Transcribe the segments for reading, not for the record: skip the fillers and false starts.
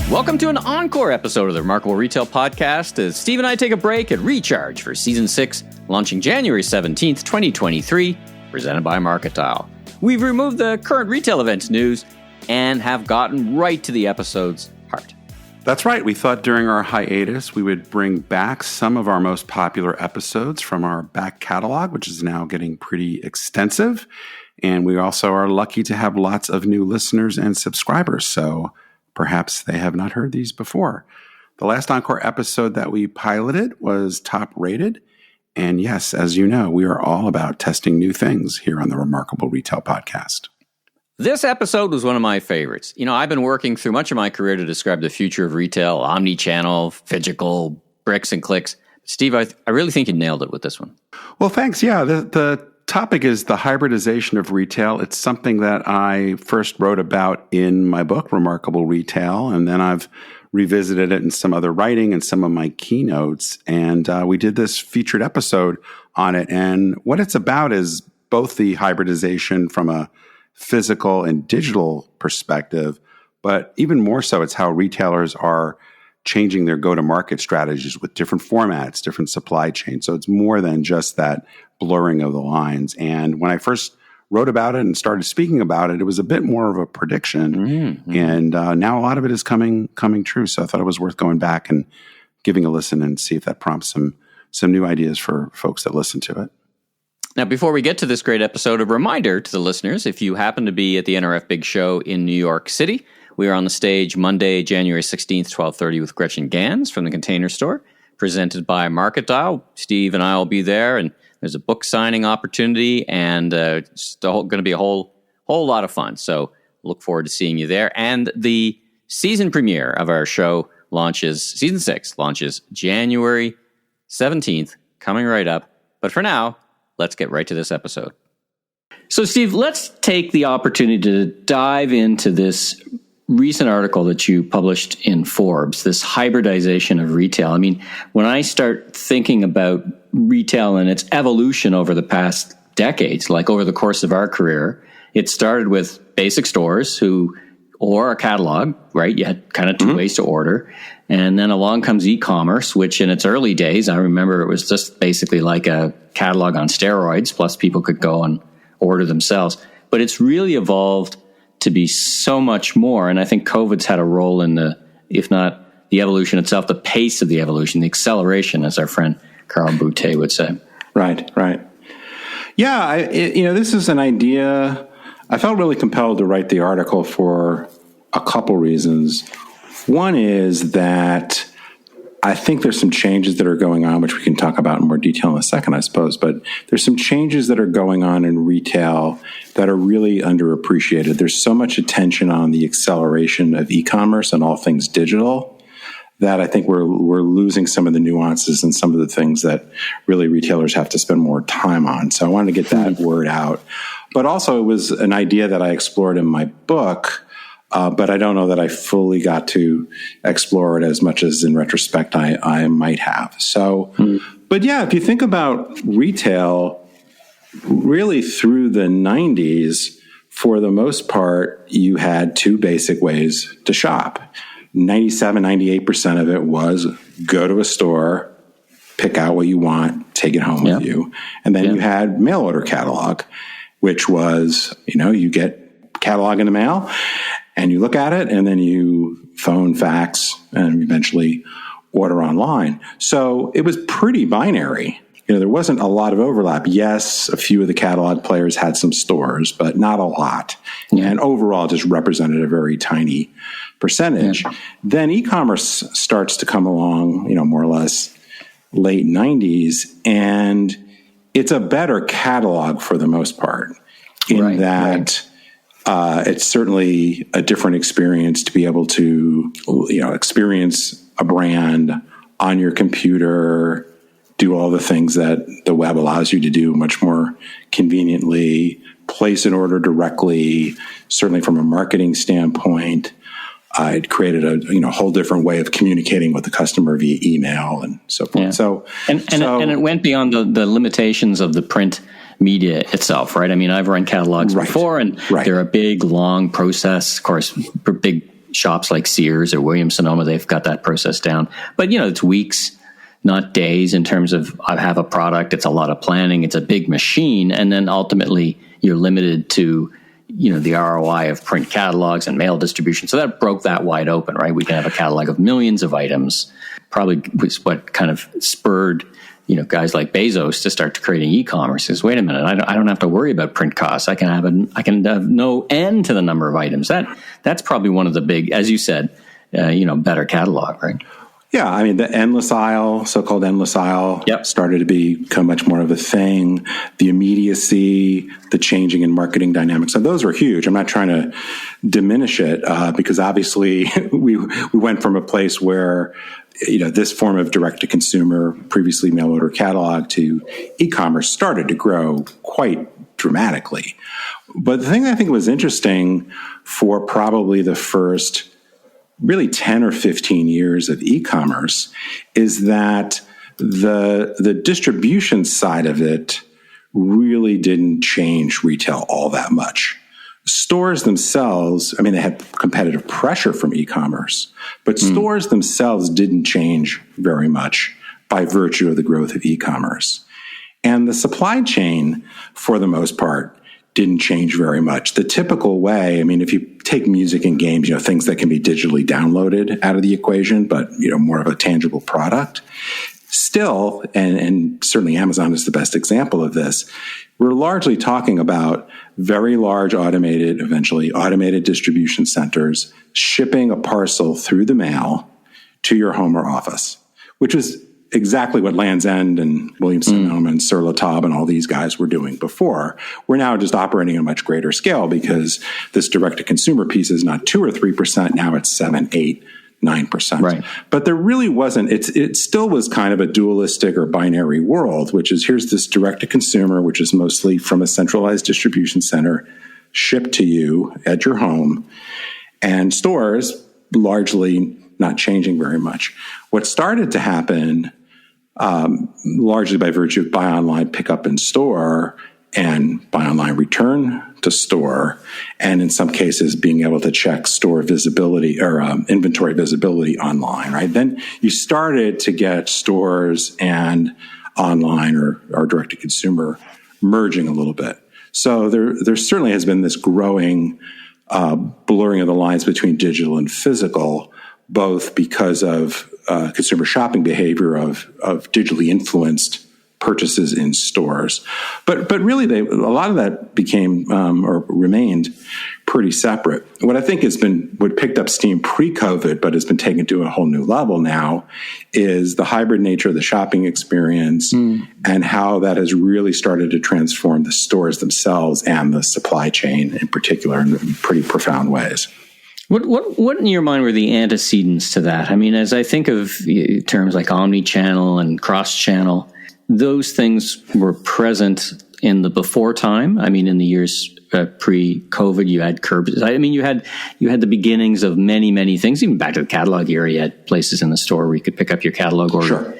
Welcome to an encore episode of the Remarkable Retail Podcast as Steve and I take a break and recharge for Season 6, launching January 17th, 2023, presented by Market Dial. We've removed the current retail events news and have gotten right to the episode's heart. That's right. We thought during our hiatus we would bring back some of our most popular episodes from our back catalog, which is now getting pretty extensive. And we also are lucky to have lots of new listeners and subscribers, so perhaps they have not heard these before. The last Encore episode that we piloted was top rated. And yes, as you know, we are all about testing new things here on the Remarkable Retail Podcast. This episode was one of my favorites. You know, I've been working through much of my career to describe the future of retail, omni-channel, physical, bricks and clicks. Steve, I really think you nailed it with this one. Well, thanks. Yeah, the topic is the hybridization of retail. It's something that I first wrote about in my book, Remarkable Retail, and then I've revisited it in some other writing and some of my keynotes. And we did this featured episode on it. And what it's about is both the hybridization from a physical and digital perspective, but even more so, it's how retailers are changing their go-to-market strategies with different formats, different supply chains. So it's more than just that blurring of the lines. And when I first wrote about it and started speaking about it, it was a bit more of a prediction. Mm-hmm. And now a lot of it is coming true. So I thought it was worth going back and giving a listen and see if that prompts some new ideas for folks that listen to it. Now, before we get to this great episode, a reminder to the listeners, if you happen to be at the NRF Big Show in New York City, we are on the stage Monday, January 16th, 12:30 with Gretchen Gans from the Container Store, presented by Market Dial. Steve and I will be there, and there's a book signing opportunity, and it's going to be a whole lot of fun. So look forward to seeing you there. And the season premiere of our show season 6 launches January 17th, coming right up. But for now, let's get right to this episode. So, Steve, let's take the opportunity to dive into this recent article that you published in Forbes, this hybridization of retail. I mean, when I start thinking about retail and its evolution over the past decades, like over the course of our career, it started with basic stores or a catalog, right? You had kind of two ways to order. And then along comes e-commerce, which in its early days, I remember it was just basically like a catalog on steroids, plus people could go and order themselves. But it's really evolved to be so much more. And I think COVID's had a role in if not the evolution itself, the pace of the evolution, the acceleration, as our friend Carl Boutte would say. Right. Yeah, this is an idea. I felt really compelled to write the article for a couple reasons. One is that I think there's some changes that are going on, which we can talk about in more detail in a second, I suppose. But there's some changes that are going on in retail that are really underappreciated. There's so much attention on the acceleration of e-commerce and all things digital that I think we're losing some of the nuances and some of the things that really retailers have to spend more time on. So I wanted to get that word out. But also it was an idea that I explored in my book, but I don't know that I fully got to explore it as much as in retrospect I might have. So, but yeah, if you think about retail, really through the 90s, for the most part, you had two basic ways to shop. 97, 98% of it was go to a store, pick out what you want, take it home with you. And then you had mail order catalog, which was, you get catalog in the mail and you look at it and then you phone, fax, and eventually order online. So it was pretty binary. There wasn't a lot of overlap. Yes, a few of the catalog players had some stores, but not a lot. Yeah. And overall just represented a very tiny percentage. Yeah. Then e-commerce starts to come along, more or less late 90s, and it's a better catalog for the most part in that it's certainly a different experience to be able to, experience a brand on your computer, do all the things that the web allows you to do much more conveniently, place an order directly, certainly from a marketing standpoint. It created a whole different way of communicating with the customer via email and so forth. Yeah. So it went beyond the limitations of the print media itself, right? I mean, I've run catalogs before, and they're a big, long process. Of course, big shops like Sears or Williams-Sonoma, they've got that process down. But, it's weeks, not days in terms of I have a product. It's a lot of planning. It's a big machine. And then ultimately you're limited to, the ROI of print catalogs and mail distribution. So that broke that wide open, right? We can have a catalog of millions of items. Probably was what kind of spurred, guys like Bezos to start creating e-commerce. Says, wait a minute, I don't have to worry about print costs. I can have no end to the number of items. That's probably one of the big, as you said, better catalog, right? Yeah, I mean, the endless aisle, so-called endless aisle, started to become much more of a thing. The immediacy, the changing in marketing dynamics, and those were huge. I'm not trying to diminish it because obviously we went from a place where, this form of direct-to-consumer, previously mail-order catalog, to e-commerce started to grow quite dramatically. But the thing that I think was interesting for probably the first really 10 or 15 years of e-commerce is that the distribution side of it really didn't change retail all that much. Stores themselves, they had competitive pressure from e-commerce, but stores themselves didn't change very much by virtue of the growth of e-commerce. And the supply chain, for the most part, didn't change very much. The typical way, if you take music and games, things that can be digitally downloaded out of the equation, but, more of a tangible product, still, and certainly Amazon is the best example of this, we're largely talking about very large eventually automated distribution centers shipping a parcel through the mail to your home or office, which is exactly what Land's End and Williams-Sonoma and Sur La Table and all these guys were doing before. We're now just operating at a much greater scale because this direct-to-consumer piece is not 2 or 3%. Now it's 7, 8, 9%. Right. But there really wasn't, it still was kind of a dualistic or binary world, which is here's this direct-to-consumer, which is mostly from a centralized distribution center shipped to you at your home, and stores largely not changing very much. What started to happen, largely by virtue of buy online, pick up in store, and buy online, return to store, and in some cases being able to check store visibility or inventory visibility online, right? Then you started to get stores and online or direct-to-consumer merging a little bit. So there certainly has been this growing blurring of the lines between digital and physical, both because of consumer shopping behavior of digitally influenced purchases in stores. But really, a lot of that became or remained pretty separate. What I think what picked up steam pre-COVID, but has been taken to a whole new level now, is the hybrid nature of the shopping experience and how that has really started to transform the stores themselves and the supply chain in particular in pretty profound ways. What in your mind were the antecedents to that? As I think of terms like omni-channel and cross-channel, those things were present in the before time. In the years pre-COVID, you had curbside. You had the beginnings of many, many things. Even back to the catalog era, you had places in the store where you could pick up your catalog order. Sure.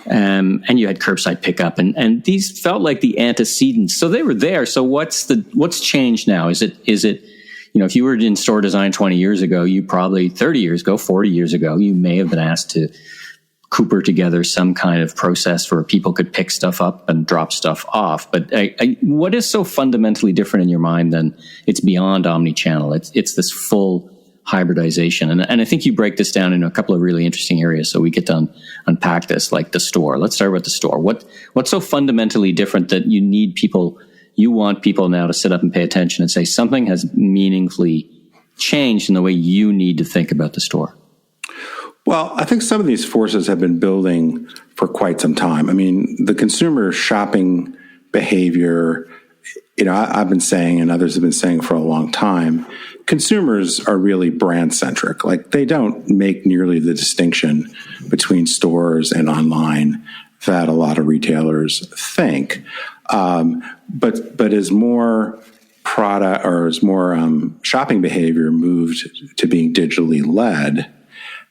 And you had curbside pickup, and these felt like the antecedents. So they were there. So what's changed now? Is it if you were in store design 20 years ago, you probably 30 years ago, 40 years ago, you may have been asked to cooper together some kind of process where people could pick stuff up and drop stuff off. But what is so fundamentally different in your mind than it's beyond omni-channel? It's this full hybridization. And I think you break this down in a couple of really interesting areas. So we get to unpack this, like the store. Let's start with the store. What's so fundamentally different that you want people now to sit up and pay attention and say something has meaningfully changed in the way you need to think about the store? Well, I think some of these forces have been building for quite some time. The consumer shopping behavior, I've been saying and others have been saying for a long time, consumers are really brand centric. Like they don't make nearly the distinction between stores and online that a lot of retailers think. But as more product or as more shopping behavior moved to being digitally led,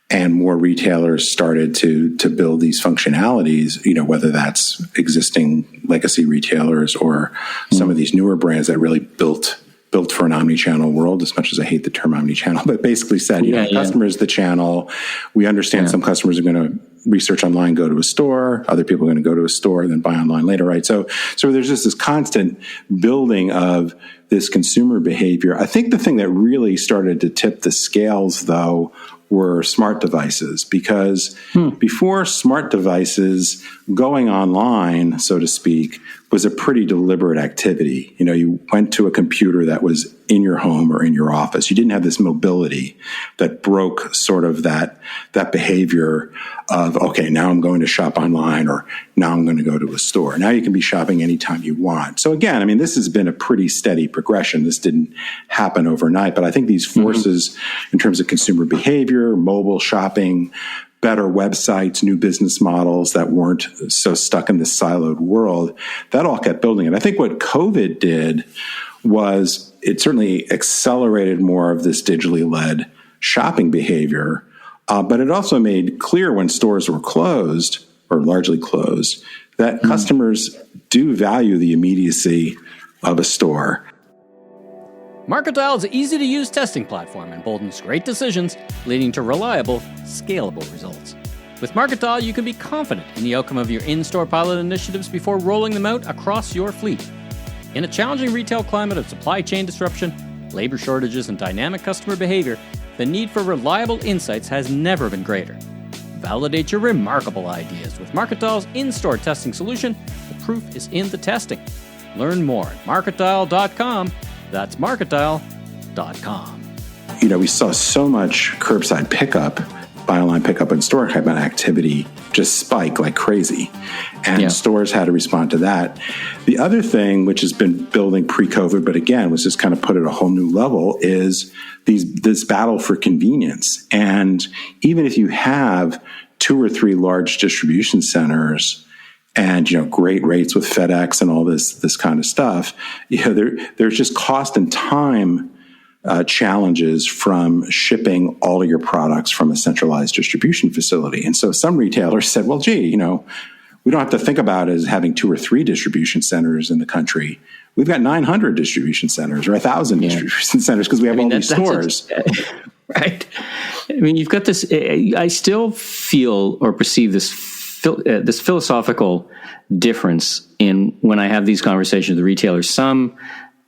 and more retailers started to build these functionalities, whether that's existing legacy retailers or some of these newer brands that really built built for an omni-channel world, as much as I hate the term omni-channel, but basically said, customer is the channel. We understand some customers are going to research online, go to a store. Other people are going to go to a store and then buy online later, right? So there's just this constant building of this consumer behavior. I think the thing that really started to tip the scales, though, were smart devices, because before smart devices, going online, so to speak, was a pretty deliberate activity. You went to a computer that was in your home or in your office. You didn't have this mobility that broke sort of that behavior of, okay, now I'm going to shop online, or now I'm going to go to a store. Now you can be shopping anytime you want. So again, this has been a pretty steady progression. This didn't happen overnight, but I think these forces in terms of consumer behavior, mobile shopping, better websites, new business models that weren't so stuck in this siloed world, that all kept building. And I think what COVID did was it certainly accelerated more of this digitally led shopping behavior, but it also made clear when stores were closed or largely closed that customers do value the immediacy of a store. MarketDial is an easy-to-use testing platform and emboldens great decisions, leading to reliable, scalable results. With MarketDial, you can be confident in the outcome of your in-store pilot initiatives before rolling them out across your fleet. In a challenging retail climate of supply chain disruption, labor shortages, and dynamic customer behavior, the need for reliable insights has never been greater. Validate your remarkable ideas with MarketDial's in-store testing solution. The proof is in the testing. Learn more at marketdial.com. That's marketdial.com. We saw so much curbside pickup, buy online pickup, and store type activity just spike like crazy. And stores had to respond to that. The other thing, which has been building pre-COVID, but again, was just kind of put at a whole new level, is this battle for convenience. And even if you have 2 or 3 large distribution centers and great rates with FedEx and all this kind of stuff, there's just cost and time challenges from shipping all of your products from a centralized distribution facility. And so some retailers said, well, gee, we don't have to think about it as having 2 or 3 distribution centers in the country. We've got 900 distribution centers or 1,000 distribution centers because we have all these stores. Right. You've got this, I still feel or perceive this philosophical difference in when I have these conversations with retailers. Some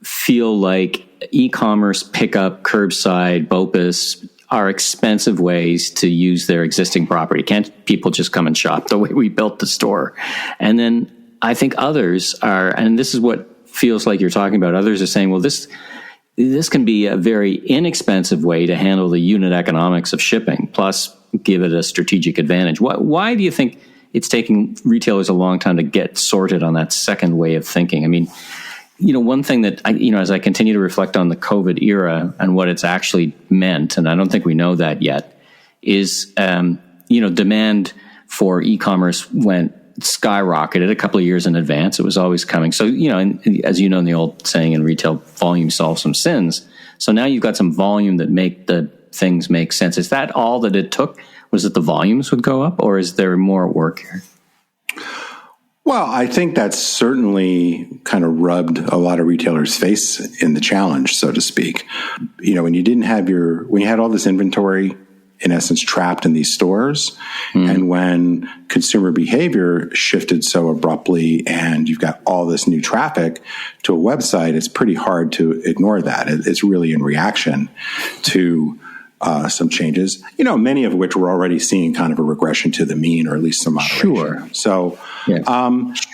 feel like e-commerce, pickup, curbside, BOPUS are expensive ways to use their existing property. Can't people just come and shop the way we built the store? And then I think others are, and this is what feels like you're talking about, others are saying, well, this can be a very inexpensive way to handle the unit economics of shipping, plus give it a strategic advantage. Why do you think it's taking retailers a long time to get sorted on that second way of thinking? One thing that as I continue to reflect on the COVID era and what it's actually meant, and I don't think we know that yet, is, demand for e-commerce skyrocketed a couple of years in advance. It was always coming. So, as you know, in the old saying in retail, volume solves some sins. So now you've got some volume that make the things make sense. Is that all that it took? Was it the volumes would go up, or is there more at work here? Well, I think that's certainly kind of rubbed a lot of retailers' face in the challenge, so to speak. When you had all this inventory, in essence, trapped in these stores, and when consumer behavior shifted so abruptly and you've got all this new traffic to a website, it's pretty hard to ignore that. It's really in reaction to some changes, many of which we're already seeing kind of a regression to the mean, or at least some moderation. Sure. So,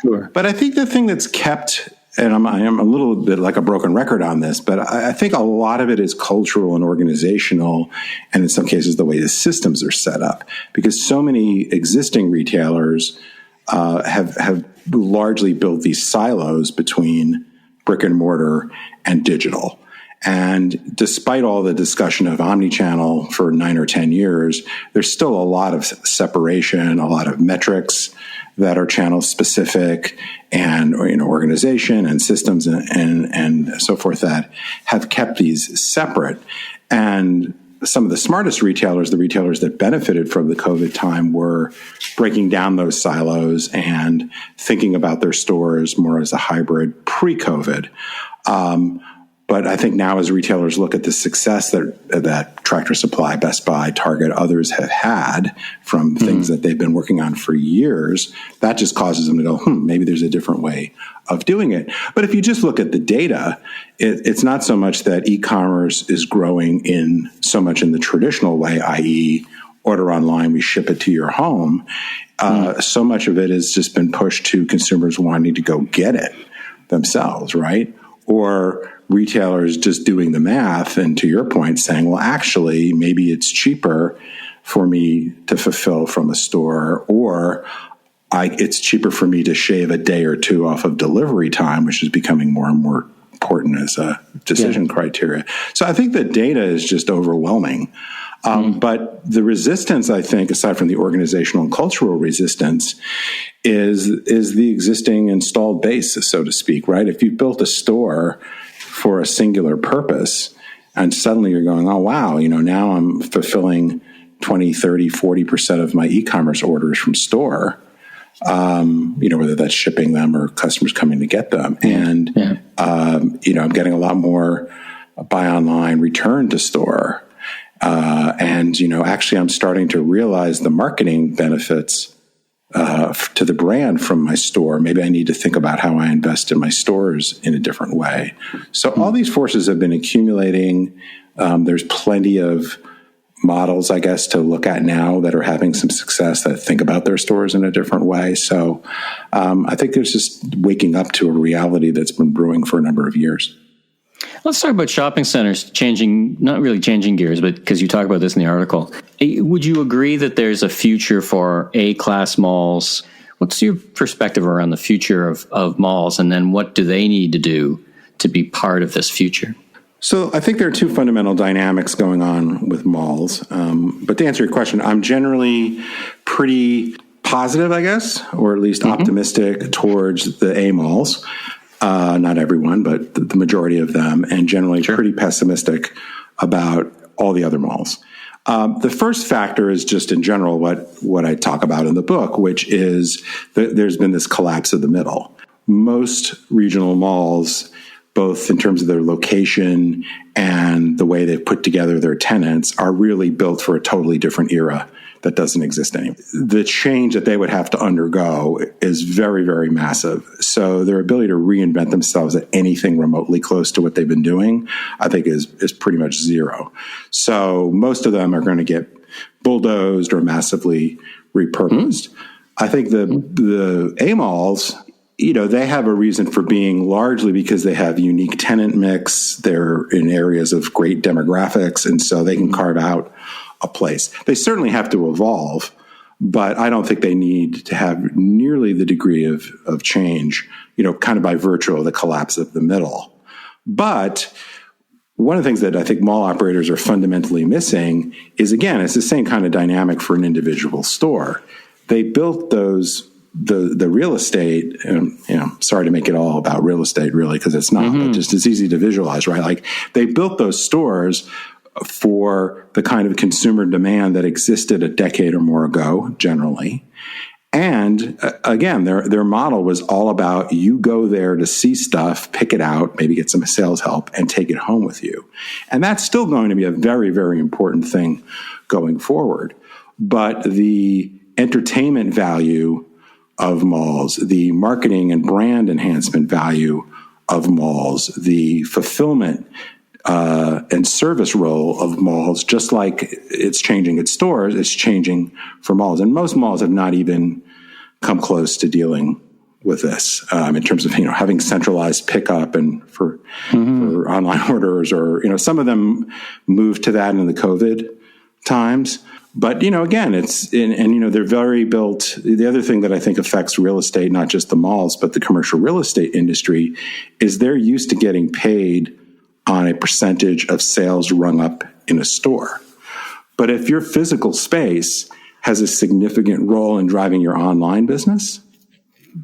sure. But I think the thing that's kept, and I'm a little bit like a broken record on this, but I think a lot of it is cultural and organizational, and in some cases the way the systems are set up, because so many existing retailers have largely built these silos between brick and mortar and digital. And despite all the discussion of omnichannel for 9 or 10 years, there's still a lot of separation, a lot of metrics that are channel specific, and organization and systems and so forth that have kept these separate. And some of the smartest retailers, the retailers that benefited from the COVID time, were breaking down those silos and thinking about their stores more as a hybrid pre-COVID. But I think now as retailers look at the success that Tractor Supply, Best Buy, Target, others have had from things that they've been working on for years, that just causes them to go, maybe there's a different way of doing it. But if you just look at the data, it's not so much that e-commerce is growing in so much in the traditional way, i.e., order online, we ship it to your home. So much of it has just been pushed to consumers wanting to go get it themselves, right? Or retailers just doing the math and, to your point, saying, well, actually, maybe it's cheaper for me to fulfill from a store, or it's cheaper for me to shave a day or two off of delivery time, which is becoming more and more important as a decision criteria. So I think the data is just overwhelming. But the resistance, I think, aside from the organizational and cultural resistance, is the existing installed base, so to speak, right? If you've built a store for a singular purpose and suddenly you're going, oh, wow, now I'm fulfilling 20, 30, 40% of my e-commerce orders from store, whether that's shipping them or customers coming to get them. And, I'm getting a lot more buy online, return to store. Actually I'm starting to realize the marketing benefits to the brand from my store. Maybe I need to think about how I invest in my stores in a different way. So all these forces have been accumulating. There's plenty of models, I guess, to look at now that are having some success that think about their stores in a different way. So I think there's just waking up to a reality that's been brewing for a number of years. Let's talk about shopping centers not really changing gears, but because you talk about this in the article. Would you agree that there's a future for A-class malls? What's your perspective around the future of malls, and then what do they need to do to be part of this future? So I think there are two fundamental dynamics going on with malls. But to answer your question, I'm generally pretty positive, I guess, or at least optimistic towards the A malls. Not everyone, but the majority of them, and generally pretty pessimistic about all the other malls. The first factor is just in general what I talk about in the book, which is that there's been this collapse of the middle. Most regional malls, both in terms of their location and the way they've put together their tenants, are really built for a totally different era that doesn't exist anymore. The change that they would have to undergo is very, very massive. So their ability to reinvent themselves at anything remotely close to what they've been doing, I think is pretty much zero. So most of them are going to get bulldozed or massively repurposed. I think the A malls, they have a reason for being largely because they have unique tenant mix. They're in areas of great demographics, and so they can carve out a place. They certainly have to evolve, but I don't think they need to have nearly the degree of change, kind of by virtue of the collapse of the middle. But one of the things that I think mall operators are fundamentally missing is, again, it's the same kind of dynamic for an individual store. They built the real estate, and sorry to make it all about real estate, really, because it's not. But just it's easy to visualize, right? Like they built those stores for the kind of consumer demand that existed a decade or more ago, generally. And again, their model was all about you go there to see stuff, pick it out, maybe get some sales help, and take it home with you. And that's still going to be a very, very important thing going forward. But the entertainment value of malls, the marketing and brand enhancement value of malls, the fulfillment and service role of malls, just like it's changing at stores, it's changing for malls. And most malls have not even come close to dealing with this in terms of having centralized pickup and for online orders, or some of them moved to that in the COVID times. But again, it's they're very built. The other thing that I think affects real estate, not just the malls, but the commercial real estate industry, is they're used to getting paid on a percentage of sales rung up in a store. But if your physical space has a significant role in driving your online business,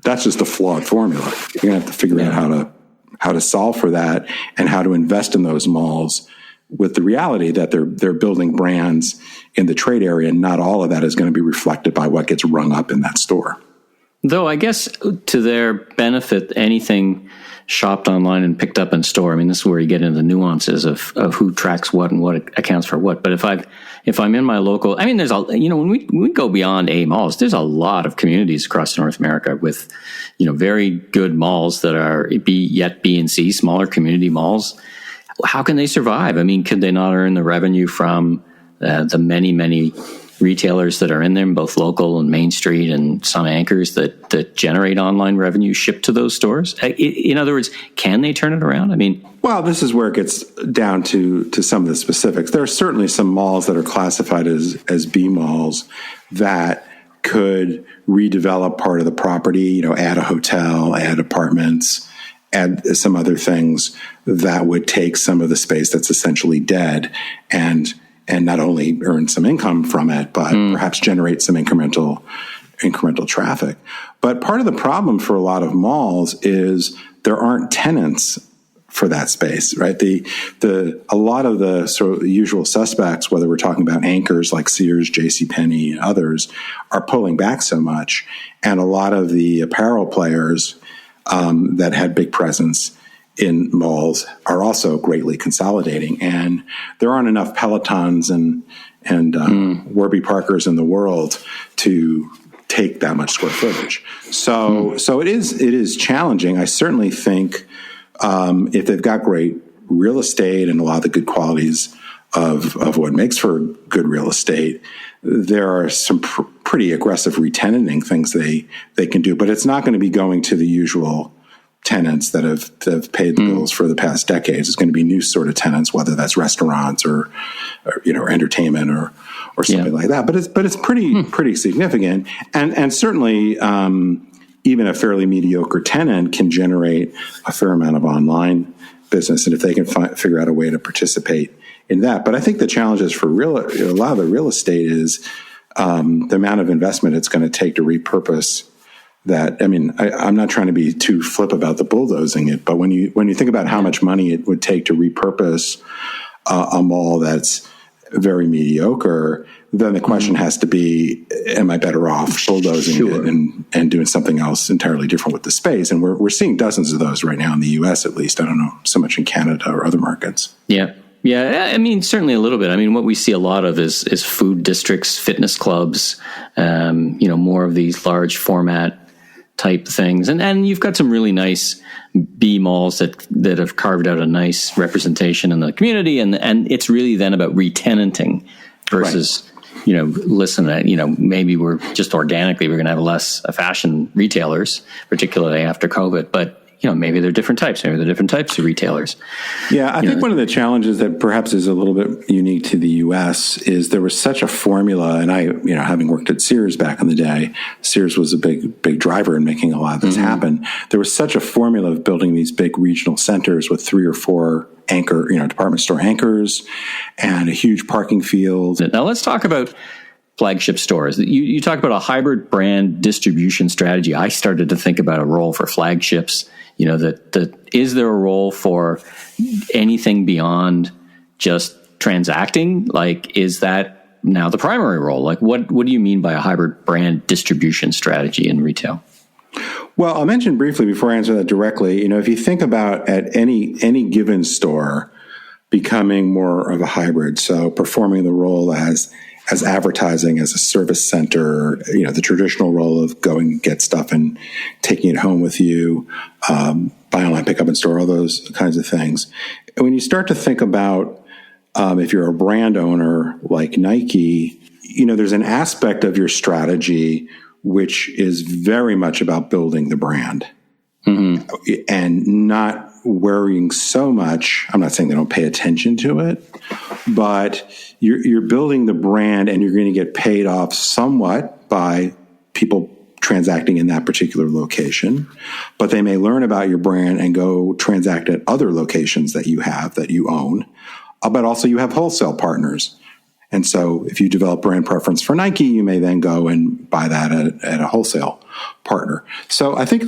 that's just a flawed formula. You're going to have to figure out how to solve for that and how to invest in those malls with the reality that they're building brands in the trade area, and not all of that is going to be reflected by what gets rung up in that store. Though I guess to their benefit, anything shopped online and picked up in store. I mean, this is where you get into the nuances of who tracks what and what accounts for what. But if I'm in my local, I mean, there's when we go beyond A malls, there's a lot of communities across North America with, very good malls that are B and C, smaller community malls. How can they survive? I mean, could they not earn the revenue from the many, many retailers that are in them, both local and Main Street, and some anchors that generate online revenue shipped to those stores? In other words, can they turn it around? I mean, well, this is where it gets down to some of the specifics. There are certainly some malls that are classified as B malls that could redevelop part of the property, add a hotel, add apartments, add some other things that would take some of the space that's essentially dead and not only earn some income from it, but perhaps generate some incremental traffic. But part of the problem for a lot of malls is there aren't tenants for that space, right? A lot of the sort of usual suspects, whether we're talking about anchors like Sears, JCPenney, and others, are pulling back so much. And a lot of the apparel players that had big presence in malls are also greatly consolidating, and there aren't enough Pelotons and Warby Parkers in the world to take that much square footage. So it is challenging. I certainly think if they've got great real estate and a lot of the good qualities of what makes for good real estate, there are some pretty aggressive re-tenanting things they can do, but it's not going to be going to the usual tenants that have paid the bills for the past decades. It's going to be new sort of tenants, whether that's restaurants or entertainment or something like that. But it's pretty significant, and certainly even a fairly mediocre tenant can generate a fair amount of online business, and if they can figure out a way to participate in that. But I think the challenges for a lot of the real estate is the amount of investment it's going to take to repurpose that. I mean, I'm not trying to be too flip about the bulldozing it, but when you think about how much money it would take to repurpose a mall that's very mediocre, then the question has to be, am I better off bulldozing it and doing something else entirely different with the space? And we're seeing dozens of those right now in the U.S. at least. I don't know so much in Canada or other markets. Yeah. Yeah, I mean, certainly a little bit. I mean, what we see a lot of is food districts, fitness clubs, more of these large format type things. And you've got some really nice B malls that have carved out a nice representation in the community. And it's really then about re-tenanting versus, maybe we're just organically, we're going to have less fashion retailers, particularly after COVID. But maybe they're different types. Maybe they're different types of retailers. Yeah, I think one of the challenges that perhaps is a little bit unique to the U.S. is there was such a formula, and I, having worked at Sears back in the day, Sears was a big driver in making a lot of this happen. There was such a formula of building these big regional centers with 3 or 4 anchor, department store anchors and a huge parking field. Now let's talk about flagship stores. You talk about a hybrid brand distribution strategy. I started to think about a role for flagships. Is there a role for anything beyond just transacting? Like, is that now the primary role? Like, what do you mean by a hybrid brand distribution strategy in retail? Well, I'll mention briefly before I answer that directly. If you think about at any given store becoming more of a hybrid, so performing the role as advertising, as a service center, the traditional role of going and get stuff and taking it home with you, buy online, pick up in store, all those kinds of things. And when you start to think about, if you're a brand owner like Nike, there's an aspect of your strategy which is very much about building the brand and not worrying so much. I'm not saying they don't pay attention to it, but you're building the brand and you're going to get paid off somewhat by people transacting in that particular location, but they may learn about your brand and go transact at other locations that you own, but also you have wholesale partners. And so if you develop brand preference for Nike, you may then go and buy that at a wholesale partner. So I think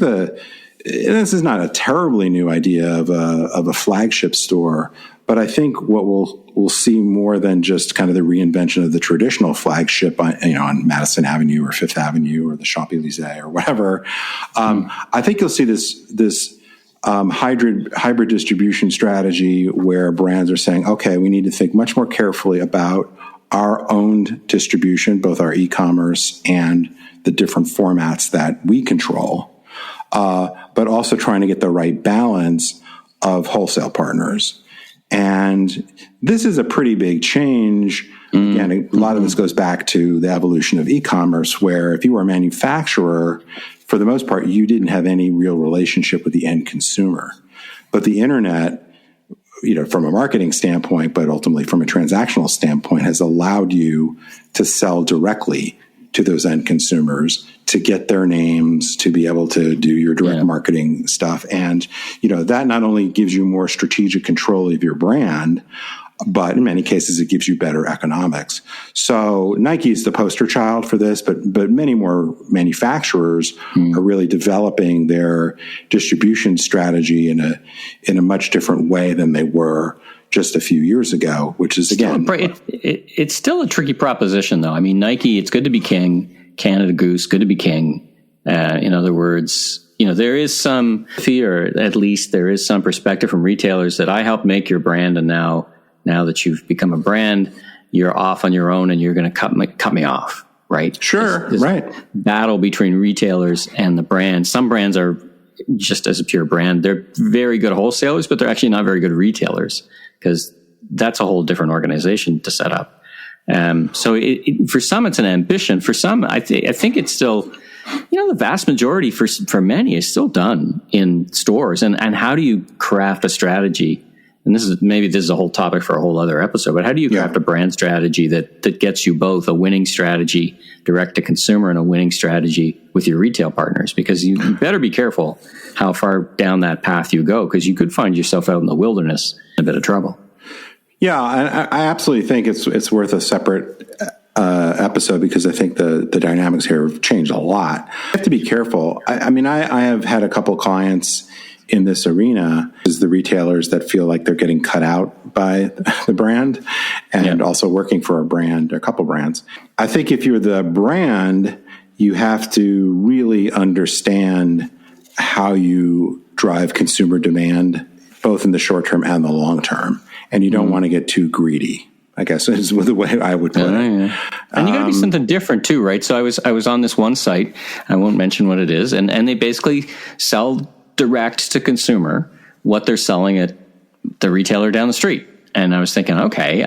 this is not a terribly new idea of a flagship store, but I think what we'll see more than just kind of the reinvention of the traditional flagship on Madison Avenue or Fifth Avenue or the Champs-Élysées or whatever. I think you'll see this hybrid distribution strategy where brands are saying, okay, we need to think much more carefully about our own distribution, both our e-commerce and the different formats that we control, but also trying to get the right balance of wholesale partners. And this is a pretty big change. Again, a lot of this goes back to the evolution of e-commerce, where if you were a manufacturer, for the most part, you didn't have any real relationship with the end consumer. But the internet, from a marketing standpoint, but ultimately from a transactional standpoint, has allowed you to sell directly to those end consumers, to get their names, to be able to do your direct marketing stuff. And, that not only gives you more strategic control of your brand, but in many cases, it gives you better economics. So Nike is the poster child for this, but many more manufacturers are really developing their distribution strategy in a much different way than they were just a few years ago, which is, again... It's still a tricky proposition, though. I mean, Nike, it's good to be king. Canada Goose, good to be king. In other words, there is some fear, at least there is some perspective from retailers that I helped make your brand, and now that you've become a brand, you're off on your own and you're going to cut me off, right? Sure, this right. Battle between retailers and the brand. Some brands are just as a pure brand. They're very good wholesalers, but they're actually not very good retailers, because that's a whole different organization to set up. So for some, it's an ambition. For some, I think it's still, the vast majority for many is still done in stores. And how do you craft a strategy? And this is a whole topic for a whole other episode, but how do you craft a brand strategy that gets you both a winning strategy direct to consumer and a winning strategy with your retail partners? Because you better be careful how far down that path you go, because you could find yourself out in the wilderness in a bit of trouble. Yeah, I absolutely think it's worth a separate episode, because I think the dynamics here have changed a lot. You have to be careful. I have had a couple clients in this arena, is the retailers that feel like they're getting cut out by the brand, and also working for a couple brands. I think if you're the brand, you have to really understand how you drive consumer demand, both in the short term and the long term. And you don't want to get too greedy, I guess is the way I would put it. Yeah. And you got to be something different too, right? So I was on this one site, I won't mention what it is, and they basically sell direct to consumer what they're selling at the retailer down the street. And I was thinking, okay,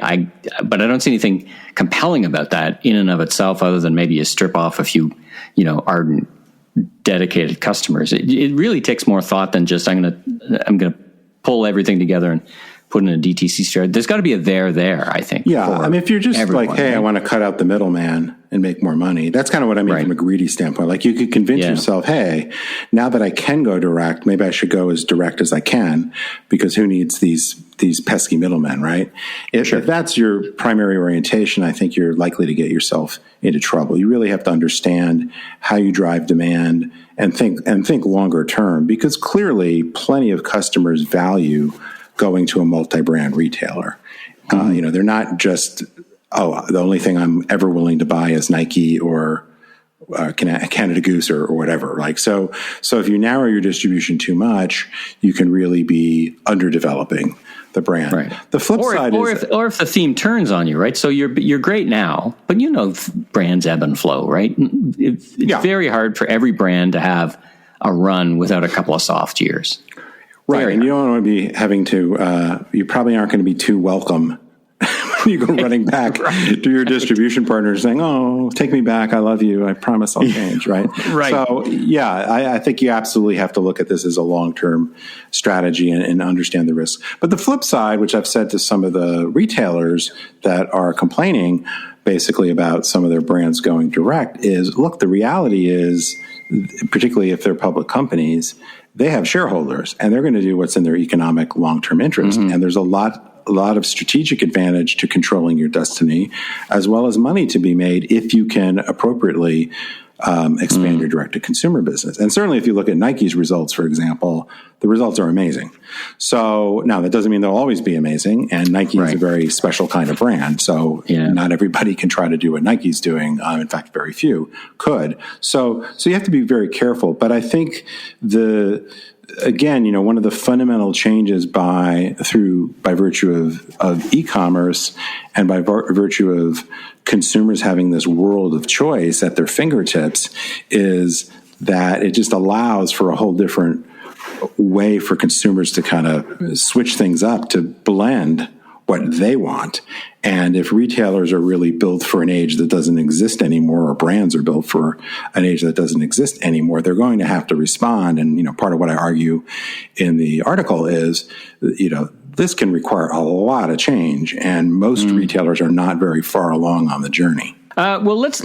but I don't see anything compelling about that in and of itself, other than maybe you strip off a few, ardent, dedicated customers. It really takes more thought than just I'm gonna pull everything together and put in a DTC strategy. There's got to be a there, I think. Yeah, if you're just like, hey, right? I want to cut out the middleman and make more money. That's kind of what I mean from a greedy standpoint. Like, you could convince yourself, hey, now that I can go direct, maybe I should go as direct as I can, because who needs these pesky middlemen, right? If that's your primary orientation, I think you're likely to get yourself into trouble. You really have to understand how you drive demand and think longer term, because clearly plenty of customers value going to a multi-brand retailer. They're not just, the only thing I'm ever willing to buy is Nike or Canada Goose or whatever. Like, so if you narrow your distribution too much, you can really be underdeveloping the brand. Right. The flip side is, if the theme turns on you, right? So you're great now, but brands ebb and flow, right? It's very hard for every brand to have a run without a couple of soft years. Right, and you don't want to be having to, you probably aren't going to be too welcome when you go running back to your distribution partner saying, oh, take me back, I love you, I promise I'll change, right? Right. So, I think you absolutely have to look at this as a long-term strategy and understand the risks. But the flip side, which I've said to some of the retailers that are complaining basically about some of their brands going direct, is, look, the reality is, particularly if they're public companies, they have shareholders, and they're going to do what's in their economic long-term interest. Mm-hmm. And there's a lot of strategic advantage to controlling your destiny, as well as money to be made if you can appropriately expand your direct-to-consumer business. And certainly if you look at Nike's results, for example, the results are amazing. So now that doesn't mean they'll always be amazing, and Nike is a very special kind of brand. So not everybody can try to do what Nike's doing. In fact, very few could. So you have to be very careful. But I think again, one of the fundamental changes by virtue of e-commerce and by virtue of consumers having this world of choice at their fingertips is that it just allows for a whole different way for consumers to kind of switch things up, to blend what they want. And if retailers are really built for an age that doesn't exist anymore, or brands are built for an age that doesn't exist anymore, they're going to have to respond. And, part of what I argue in the article is, this can require a lot of change, and most retailers are not very far along on the journey. Well, let's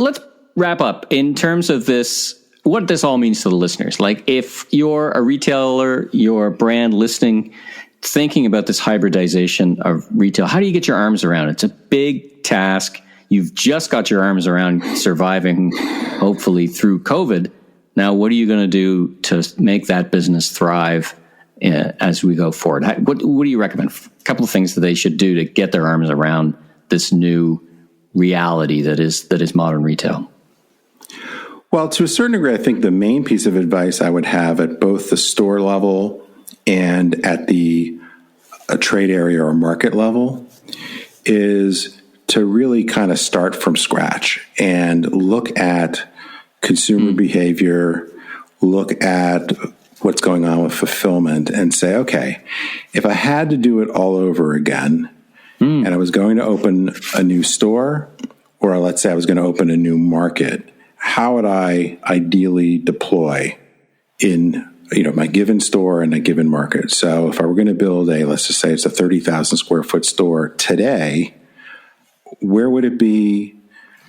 wrap up in terms of this. What this all means to the listeners. Like, if you're a retailer, you're a brand listening, thinking about this hybridization of retail, how do you get your arms around it? It's a big task. You've just got your arms around surviving, hopefully, through COVID. Now, what are you going to do to make that business thrive as we go forward? What do you recommend? A couple of things that they should do to get their arms around this new reality that is modern retail. Well, to a certain degree, I think the main piece of advice I would have at both the store level and at the trade area or market level is to really kind of start from scratch and look at consumer behavior, look at what's going on with fulfillment, and say, okay, if I had to do it all over again, and I was going to open a new store, or let's say I was going to open a new market, how would I ideally deploy in my given store and a given market? So if I were going to build let's just say it's a 30,000 square foot store today, where would it be?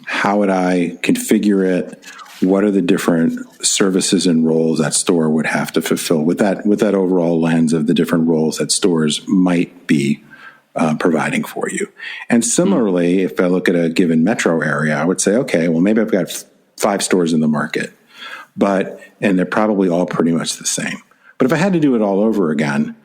How would I configure it? What are the different services and roles that store would have to fulfill with that overall lens of the different roles that stores might be providing for you? And similarly, if I look at a given metro area, I would say, okay, well, maybe I've got 5 stores in the market, and they're probably all pretty much the same. But if I had to do it all over again,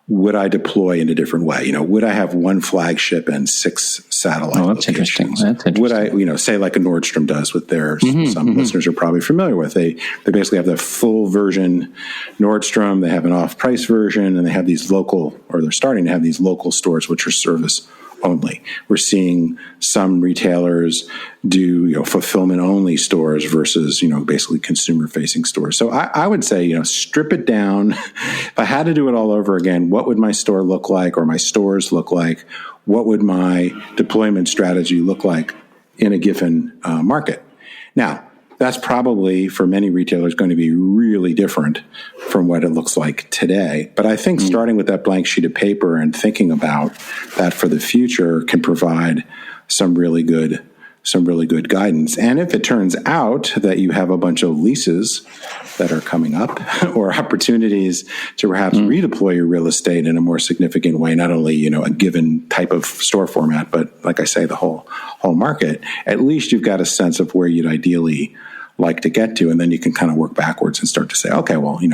would I deploy in a different way? Would I have one flagship and 6 satellite locations? That's interesting. Would I, say like a Nordstrom does with their, some listeners are probably familiar with, they basically have the full version Nordstrom, they have an off-price version, and they have these they're starting to have these local stores, which are service only. We're seeing some retailers do, fulfillment only stores versus, basically consumer facing stores. So I would say, strip it down. If I had to do it all over again, what would my store look like, or my stores look like? What would my deployment strategy look like in a given market? Now, that's probably for many retailers going to be really different from what it looks like today. But I think starting with that blank sheet of paper and thinking about that for the future can provide some really good guidance. And if it turns out that you have a bunch of leases that are coming up or opportunities to perhaps redeploy your real estate in a more significant way, not only, a given type of store format, but like I say, the whole market, at least you've got a sense of where you'd ideally like to get to. And then you can kind of work backwards and start to say, okay, well, in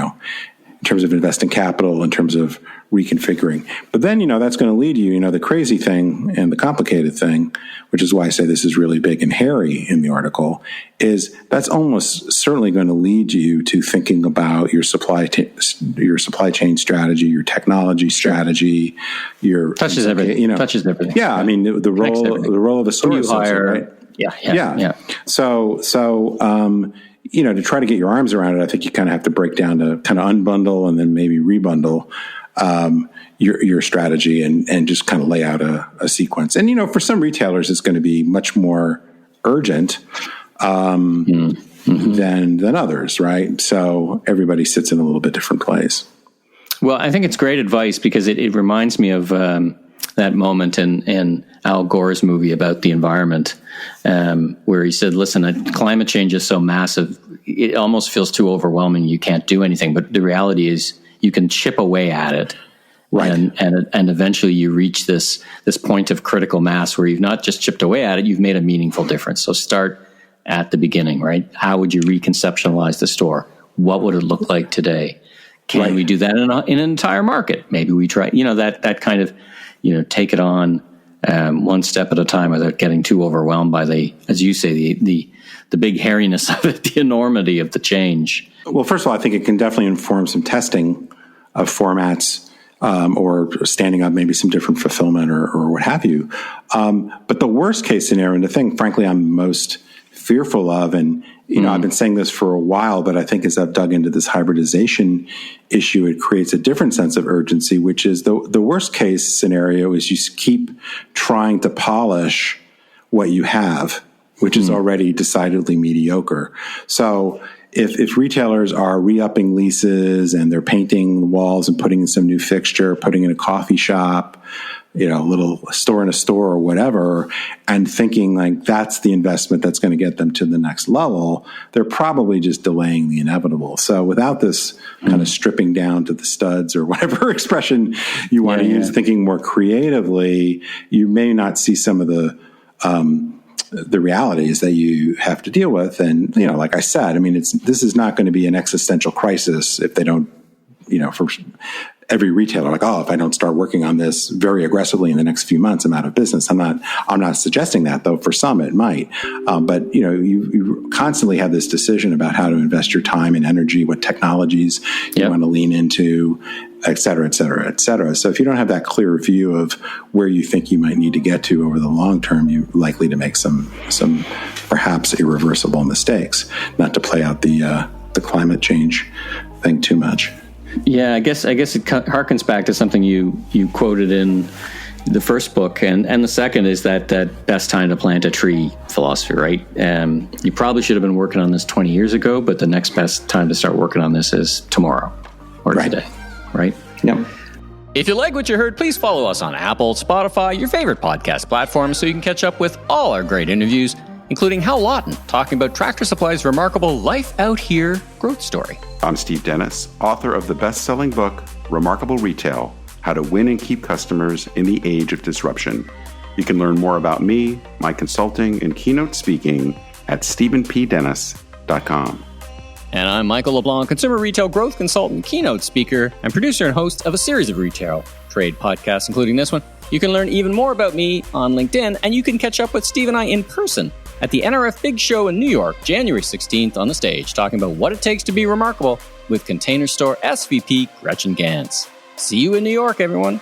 terms of investing capital, in terms of reconfiguring. But then, that's going to lead you, the crazy thing and the complicated thing, which is why I say this is really big and hairy in the article, is that's almost certainly going to lead you to thinking about your supply chain strategy, your technology strategy, your touches everything. Touches everything. Yeah, I mean the role of a store associate, right? Yeah. So to try to get your arms around it, I think you kind of have to break down to kind of unbundle and then maybe rebundle your strategy and just kind of lay out a sequence. And, for some retailers, it's going to be much more urgent than others, right? So everybody sits in a little bit different place. Well, I think it's great advice because it reminds me of that moment in Al Gore's movie about the environment, where he said, listen, climate change is so massive, it almost feels too overwhelming. You can't do anything. But the reality is you can chip away at it. Right. And eventually you reach this point of critical mass where you've not just chipped away at it, you've made a meaningful difference. So start at the beginning, right? How would you reconceptualize the store? What would it look like today? Can we do that in an entire market? Maybe we try, that kind of, take it on one step at a time without getting too overwhelmed by as you say, the big hairiness of it, the enormity of the change. Well, first of all, I think it can definitely inform some testing of formats or standing up maybe some different fulfillment or what have you. But the worst case scenario, and the thing, frankly, I'm most fearful of, and I've been saying this for a while, but I think as I've dug into this hybridization issue, it creates a different sense of urgency, which is the worst case scenario is you keep trying to polish what you have, which is already decidedly mediocre. So if retailers are re-upping leases and they're painting the walls and putting in some new fixture, putting in a coffee shop, a little store in a store or whatever, and thinking like that's the investment that's going to get them to the next level, they're probably just delaying the inevitable. So without this kind of stripping down to the studs or whatever expression you want to use, thinking more creatively, you may not see some of the realities that you have to deal with. And, like I said, this is not going to be an existential crisis if they don't, for every retailer, like, if I don't start working on this very aggressively in the next few months, I'm out of business. I'm not suggesting that, though. For some, it might. But you constantly have this decision about how to invest your time and energy, what technologies you want to lean into, et cetera, et cetera, et cetera. So if you don't have that clear view of where you think you might need to get to over the long term, you're likely to make some perhaps irreversible mistakes. Not to play out the climate change thing too much. Yeah, I guess it harkens back to something you quoted in the first book, and the second is that best time to plant a tree philosophy, right? You probably should have been working on this 20 years ago, but the next best time to start working on this is tomorrow or today, right? Yep. If you like what you heard, please follow us on Apple, Spotify, your favorite podcast platform, so you can catch up with all our great interviews, including Hal Lawton talking about Tractor Supply's remarkable Life Out Here growth story. I'm Steve Dennis, author of the best-selling book, Remarkable Retail, How to Win and Keep Customers in the Age of Disruption. You can learn more about me, my consulting, and keynote speaking at StephenPDennis.com. And I'm Michael LeBlanc, consumer retail growth consultant, keynote speaker, and producer and host of a series of retail trade podcasts, including this one. You can learn even more about me on LinkedIn, and you can catch up with Steve and I in person at the NRF Big Show in New York, January 16th on the stage, talking about what it takes to be remarkable with Container Store SVP Gretchen Gans. See you in New York, everyone.